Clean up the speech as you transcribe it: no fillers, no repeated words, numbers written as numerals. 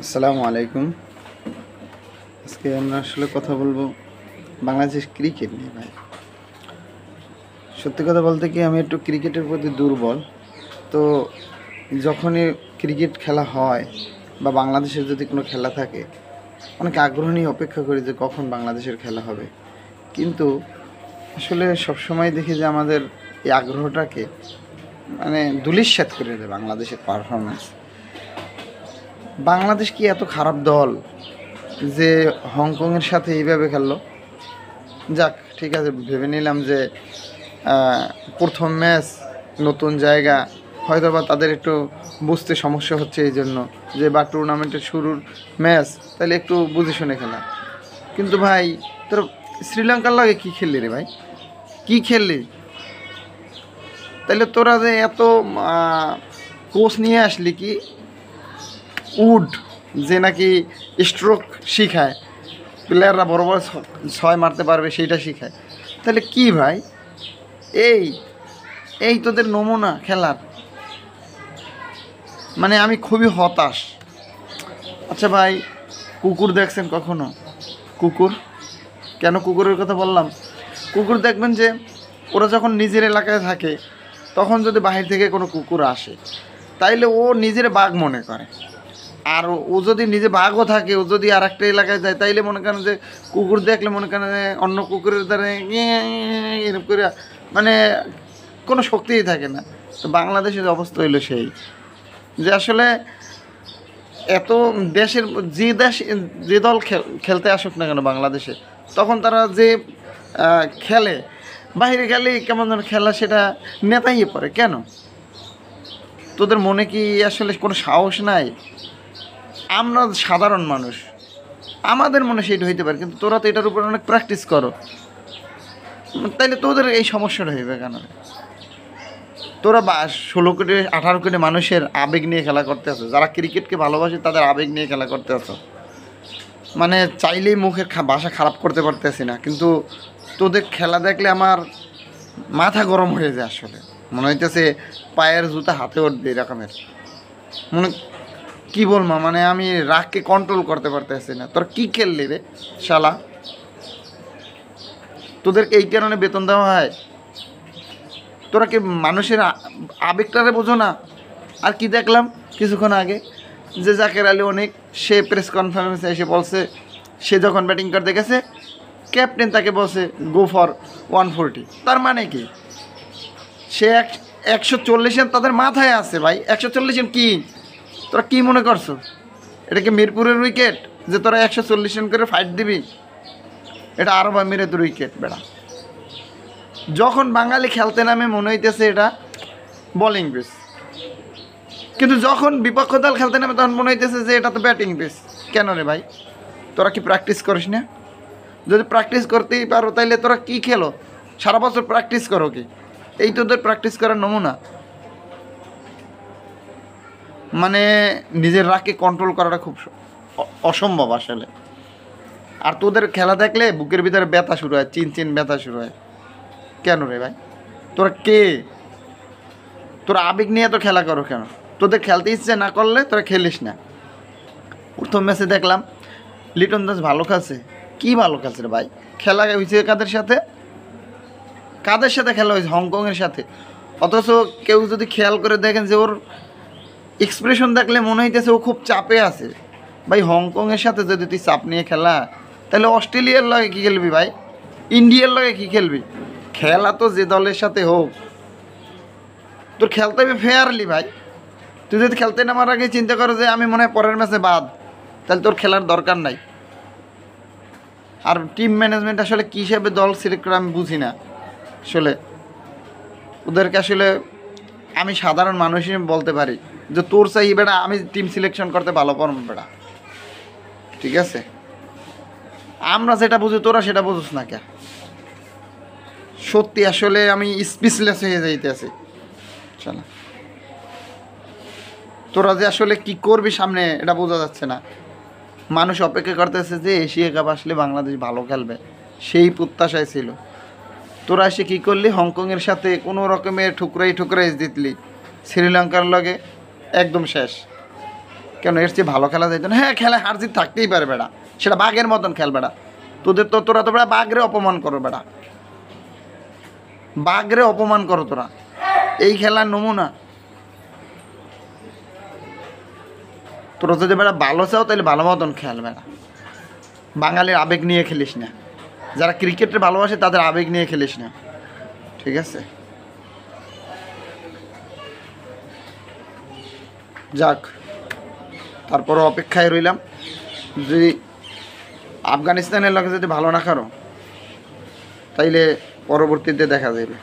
আসসালামু আলাইকুম। আজকে আমরা আসলে কথা বলবো বাংলাদেশ ক্রিকেট নিয়ে। ভাই, সত্যি কথা বলতে কি, আমি একটু ক্রিকেটের প্রতি দুর্বল। তো যখনই ক্রিকেট খেলা হয় বা বাংলাদেশের যদি কোনো খেলা থাকে, অনেক আগ্রহ নিয়ে অপেক্ষা করি যে কখন বাংলাদেশের খেলা হবে। কিন্তু আসলে সবসময় দেখি যে আমাদের এই আগ্রহটাকে ধূলিসাৎ করে দেয় বাংলাদেশের পারফরমেন্স। বাংলাদেশ কি এত খারাপ দল যে হংকংয়ের সাথে এইভাবে খেললো? যাক, ঠিক আছে, ভেবে নিলাম যে প্রথম ম্যাচ, নতুন জায়গা, হয়তো বা তাদের একটু বুঝতে সমস্যা হচ্ছে এই জন্য যে, বা টুর্নামেন্টের শুরুর ম্যাচ, তাহলে একটু বুঝে শুনে খেলা। কিন্তু ভাই, তোর শ্রীলঙ্কার লাগে কী খেললি রে ভাই? কী খেললি? তাহলে তোরা যে এত কোচ নিয়ে আসলি কি উড, যে নাকি স্ট্রোক শিখায়, প্লেয়াররা বড় বড় ছয় মারতে পারবে সেইটা শিখায়, তাহলে কি ভাই? এই এই তোদের নমুনা খেলার, আমি খুবই হতাশ। আচ্ছা ভাই, কুকুর দেখছেন কখনো? কুকুর, কেন কুকুরের কথা বললাম? কুকুর দেখবেন যে ওরা যখন নিজের এলাকায় থাকে, তখন যদি বাহির থেকে কোনো কুকুর আসে, তাইলে ও নিজের বাঘ মনে করে। আর ও যদি নিজে বাঘও থাকে, ও যদি আর একটা এলাকায় যায়, তাইলে মনে করেন যে কুকুর দেখলে মনে করেন যে অন্য কুকুরের দ্বারা এরকম করে, কোনো শক্তিই থাকে না। তো বাংলাদেশের অবস্থা হইলো সেই, যে আসলে এত দেশের যে দল খেলতে আসুক না কেন বাংলাদেশে, তখন তারা যে খেলে, বাইরে খেলে কেমন যেন খেলা, সেটা নেতাই পড়ে কেন? তোদের মনে কি আসলে কোনো সাহস নাই? আমরা সাধারণ মানুষ, আমাদের মনে সেটা হইতে পারে, কিন্তু তোরা তো এটার উপর অনেক প্র্যাকটিস করো, তাইলে তোদের এই সমস্যাটা হইবে কেন? তোরা 16 কোটি 18 কোটি মানুষের আবেগ নিয়ে খেলা করতে আছো, যারা ক্রিকেটকে ভালোবাসে তাদের আবেগ নিয়ে খেলা করতে আছো। চাইলেই মুখের ভাষা খারাপ করতে পারতেছি না, কিন্তু তোদের খেলা দেখলে আমার মাথা গরম হয়ে যায়। আসলে মনে হইতেছে পায়ের জুতা হাতে উঠবে এরকমের। কি বলবো, আমি রাগকে কন্ট্রোল করতে পারতেছি না। তোরা কি খেললি রে শালা? তোদেরকে এই কারণে বেতন দেওয়া হয়? তোরা কি মানুষের আবেগটারে বোঝো না? আর কি দেখলাম কিছুক্ষণ আগে, যে জাকের আলী অনেক, সে প্রেস কনফারেন্সে এসে বলছে, সে যখন ব্যাটিং করতে গেছে, ক্যাপ্টেন তাকে বলছে গো ফর 140। তার মানে কি? সে 140 রান তাদের মাথায় আছে ভাই। 140 রান কি তোরা কি মনে করছো? এটা কি মিরপুরের উইকেট যে তোরা 140 রান করে ফাইট দিবি? এটা আরব আমিরাতের উইকেট বেড়া। যখন বাঙালি খেলতে নামে মনে হইতেছে এটা বোলিং পিচ, কিন্তু যখন বিপক্ষ দল খেলতে নামে তখন মনে হইতেছে যে এটা তো ব্যাটিং পিচ। কেন রে ভাই? তোরা কি প্র্যাকটিস করিস না? যদি প্র্যাকটিস করতেই পারো, তাইলে তোরা কি খেলো? সারা বছর প্র্যাকটিস করো কি? এই তোদের প্র্যাকটিস করার নমুনা। নিজের রাগকে কন্ট্রোল করাটা খুব অসম্ভব আসলে। আর তোদের খেলা দেখলে বুকের ভিতরে ব্যথা শুরু হয়, চিন ব্যথা শুরু হয়। কেন রে ভাই? তোরা কে? তোরা আবেগ নিয়ে তো খেলা করো কেন? তোদের খেলতে ইচ্ছে না করলে তোরা খেলিস না। প্রথম ম্যাচে দেখলাম লিটন দাস ভালো খেলছে। কি ভালো খেলছে রে ভাই? খেলা হয়েছে কাদের সাথে? কাদের সাথে খেলা হয়েছে? হংকংয়ের সাথে। অথচ কেউ যদি খেয়াল করে দেখেন যে ওর এক্সপ্রেশন দেখলে মনে হইতেছে ও খুব চাপে আছে। ভাই, হংকংয়ের সাথে যদি তুই চাপ নিয়ে খেলা, তাহলে অস্ট্রেলিয়ার লগে কী খেলবি ভাই? ইন্ডিয়ার লগে কী খেলবি? খেলা তো যে দলের সাথে হোক, তোর খেলতে হবে ফেয়ারলি ভাই। তুই যদি খেলতে নামার আগে চিন্তা করো যে আমি মনে হয় পরের ম্যাচে বাদ, তাহলে তোর খেলার দরকার নাই। আর টিম ম্যানেজমেন্ট আসলে কী হিসাবে দল সিলেক্ট করে আমি বুঝি না আসলে। ওদেরকে আসলে আমি সাধারণ মানুষ হিসেবে বলতে পারি যে তোর চাই বেটা, আমি টিম সিলেকশন করতে ভালো পারব বেটা, ঠিক আছে? আমরা যেটা বুঝি তোরা সেটা বুঝিস না কে? সত্যি আসলে আমি স্পিচলেস হয়ে যাইতেছি। চলো, তোরা যে আসলে কি করবি সামনে এটা বোঝা যাচ্ছে না। মানুষ অপেক্ষা করতেছে যে এশিয়া কাপ আসলে বাংলাদেশ ভালো খেলবে, সেই প্রত্যাশায় ছিল। তোরা এসে কী করলি? হংকংয়ের সাথে কোনো রকমের ঠুকরাই জিতলি, শ্রীলঙ্কার লগে একদম শেষ। কেন এর চেয়ে ভালো খেলা যাইতো না? হ্যাঁ, খেলায় হার জিত থাকতেই পারে বেটা, সেটা বাঘের মতন খেল বেটা। তোরা তো বেটা বাঘরে অপমান করো বেটা, বাঘরে অপমান করো তোরা। এই খেলার নমুনা। তোরা যদি বেটা ভালো চাও তাহলে ভালো মতন খেল বেটা, বাঙালির আবেগ নিয়ে খেলিস না। যারা ক্রিকেটে ভালোবাসে তাদের আবেগ নিয়ে খেলিস না, ঠিক আছে? যাক, তারপরও অপেক্ষায় রইলাম। যদি আফগানিস্তানের লোকে যদি ভালো না খারো তাইলে পরবর্তীতে দেখা যাবে।